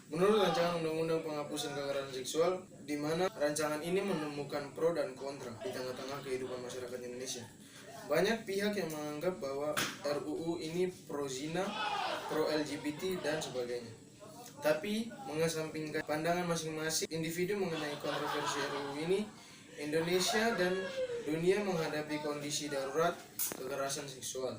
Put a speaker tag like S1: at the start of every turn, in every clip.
S1: Menurut rancangan Undang-Undang Penghapusan Kekerasan Seksual, di mana rancangan ini menemukan pro dan kontra di tengah-tengah kehidupan masyarakat Indonesia. Banyak pihak yang menganggap bahwa RUU ini pro zina, pro LGBT, dan sebagainya. Tapi, mengesampingkan pandangan masing-masing individu mengenai kontroversi RUU ini, Indonesia dan dunia menghadapi kondisi darurat kekerasan seksual.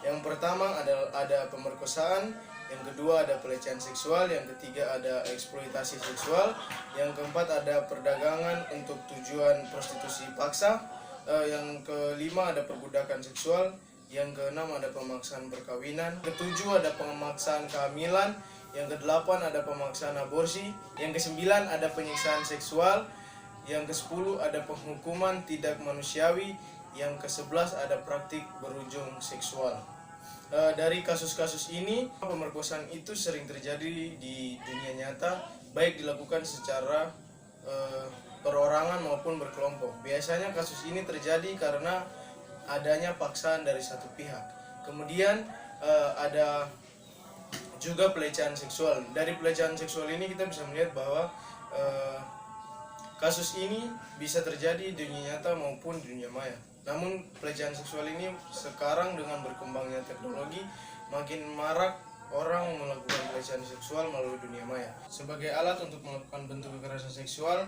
S1: Yang pertama ada pemerkosaan, yang kedua ada pelecehan seksual, yang ketiga ada eksploitasi seksual, yang keempat ada perdagangan untuk tujuan prostitusi paksa, yang kelima ada perbudakan seksual, yang keenam ada pemaksaan perkawinan, ketujuh ada pemaksaan kehamilan, yang kedelapan ada pemaksaan aborsi, yang kesembilan ada penyiksaan seksual, yang ke-10 ada penghukuman tidak manusiawi, yang ke-11 ada praktik berujung seksual. Dari kasus-kasus ini, pemerkosaan itu sering terjadi di dunia nyata, baik dilakukan secara perorangan maupun berkelompok. Biasanya kasus ini terjadi karena adanya paksaan dari satu pihak. Kemudian ada juga pelecehan seksual. Dari pelecehan seksual ini kita bisa melihat bahwa kasus ini bisa terjadi di dunia nyata maupun di dunia maya. Namun pelecehan seksual ini sekarang dengan berkembangnya teknologi makin marak orang melakukan pelecehan seksual melalui dunia maya. Sebagai alat untuk melakukan bentuk kekerasan seksual,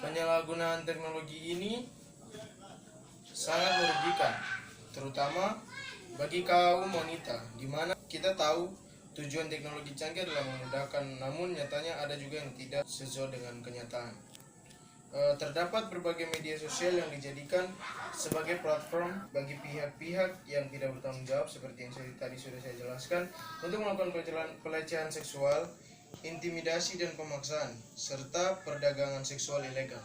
S1: penyalahgunaan teknologi ini sangat merugikan, terutama bagi kaum wanita, di mana kita tahu tujuan teknologi canggih adalah memudahkan, namun nyatanya ada juga yang tidak sesuai dengan kenyataan. Terdapat berbagai media sosial yang dijadikan sebagai platform bagi pihak-pihak yang tidak bertanggung jawab seperti yang tadi sudah saya jelaskan untuk melakukan pelecehan seksual, intimidasi dan pemaksaan, serta perdagangan seksual ilegal.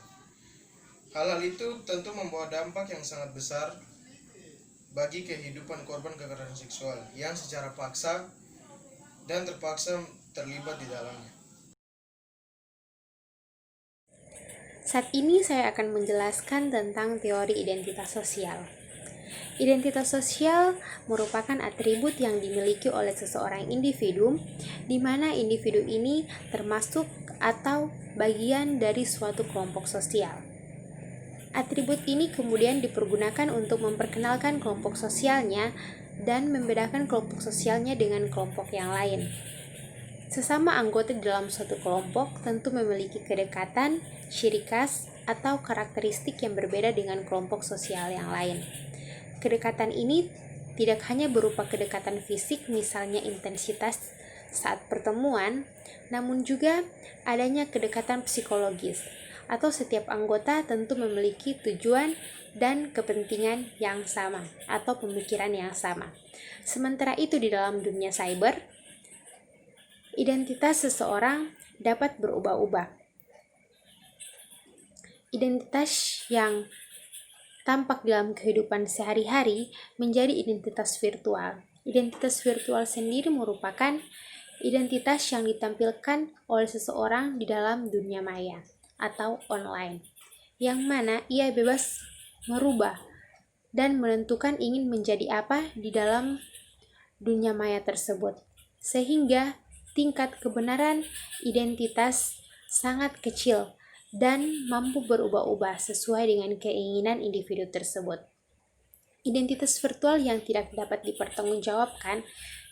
S1: Hal-hal itu tentu membawa dampak yang sangat besar bagi kehidupan korban kekerasan seksual yang secara paksa dan terpaksa terlibat di dalamnya.
S2: Saat ini saya akan menjelaskan tentang teori identitas sosial. Identitas sosial merupakan atribut yang dimiliki oleh seseorang individu, di mana individu ini termasuk atau bagian dari suatu kelompok sosial. Atribut ini kemudian dipergunakan untuk memperkenalkan kelompok sosialnya dan membedakan kelompok sosialnya dengan kelompok yang lain. Sesama anggota dalam suatu kelompok tentu memiliki kedekatan, ciri khas, atau karakteristik yang berbeda dengan kelompok sosial yang lain. Kedekatan ini tidak hanya berupa kedekatan fisik, misalnya intensitas saat pertemuan, namun juga adanya kedekatan psikologis, atau setiap anggota tentu memiliki tujuan dan kepentingan yang sama, atau pemikiran yang sama. Sementara itu di dalam dunia cyber, identitas seseorang dapat berubah-ubah. Identitas yang tampak dalam kehidupan sehari-hari menjadi identitas virtual. Identitas virtual sendiri merupakan identitas yang ditampilkan oleh seseorang di dalam dunia maya atau online, yang mana ia bebas merubah dan menentukan ingin menjadi apa di dalam dunia maya tersebut, sehingga tingkat kebenaran identitas sangat kecil dan mampu berubah-ubah sesuai dengan keinginan individu tersebut. Identitas virtual yang tidak dapat dipertanggungjawabkan,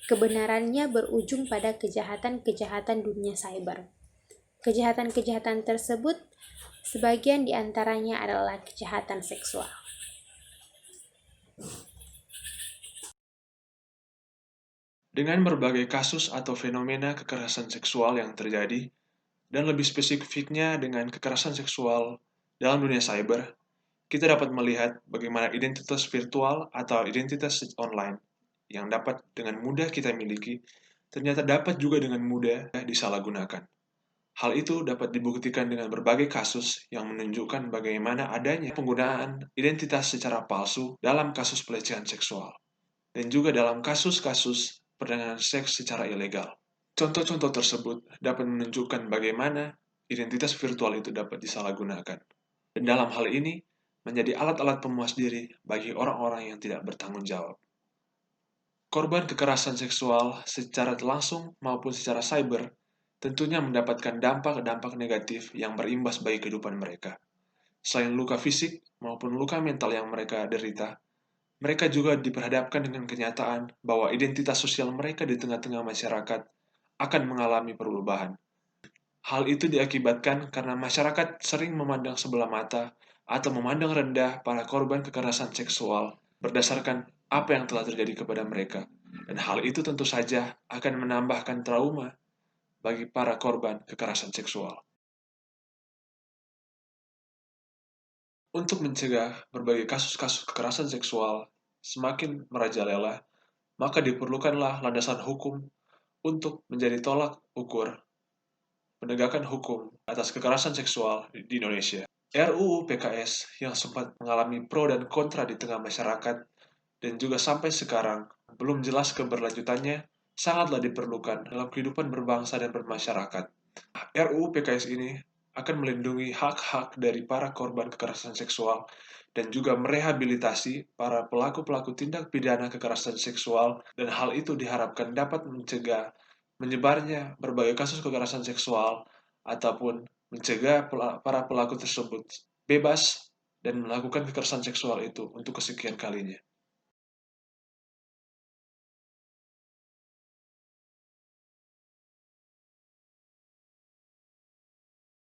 S2: kebenarannya berujung pada kejahatan-kejahatan dunia cyber. Kejahatan-kejahatan tersebut sebagian diantaranya adalah kejahatan seksual.
S3: Dengan berbagai kasus atau fenomena kekerasan seksual yang terjadi, dan lebih spesifiknya dengan kekerasan seksual dalam dunia cyber, kita dapat melihat bagaimana identitas virtual atau identitas online yang dapat dengan mudah kita miliki, ternyata dapat juga dengan mudah disalahgunakan. Hal itu dapat dibuktikan dengan berbagai kasus yang menunjukkan bagaimana adanya penggunaan identitas secara palsu dalam kasus pelecehan seksual, dan juga dalam kasus-kasus perdagangan seks secara ilegal. Contoh-contoh tersebut dapat menunjukkan bagaimana identitas virtual itu dapat disalahgunakan. Dan dalam hal ini, menjadi alat-alat pemuas diri bagi orang-orang yang tidak bertanggung jawab. Korban kekerasan seksual secara langsung maupun secara cyber tentunya mendapatkan dampak-dampak negatif yang berimbas bagi kehidupan mereka. Selain luka fisik maupun luka mental yang mereka derita, mereka juga diperhadapkan dengan kenyataan bahwa identitas sosial mereka di tengah-tengah masyarakat akan mengalami perubahan. Hal itu diakibatkan karena masyarakat sering memandang sebelah mata atau memandang rendah para korban kekerasan seksual berdasarkan apa yang telah terjadi kepada mereka. Dan hal itu tentu saja akan menambahkan trauma bagi para korban kekerasan seksual. Untuk mencegah berbagai kasus-kasus kekerasan seksual semakin merajalela, maka diperlukanlah landasan hukum untuk menjadi tolak ukur penegakan hukum atas kekerasan seksual di Indonesia. RUU PKS yang sempat mengalami pro dan kontra di tengah masyarakat dan juga sampai sekarang belum jelas keberlanjutannya sangatlah diperlukan dalam kehidupan berbangsa dan bermasyarakat. RUU PKS ini akan melindungi hak-hak dari para korban kekerasan seksual dan juga merehabilitasi para pelaku-pelaku tindak pidana kekerasan seksual, dan hal itu diharapkan dapat mencegah menyebarnya berbagai kasus kekerasan seksual ataupun mencegah para pelaku tersebut bebas dan melakukan kekerasan seksual itu untuk kesekian kalinya.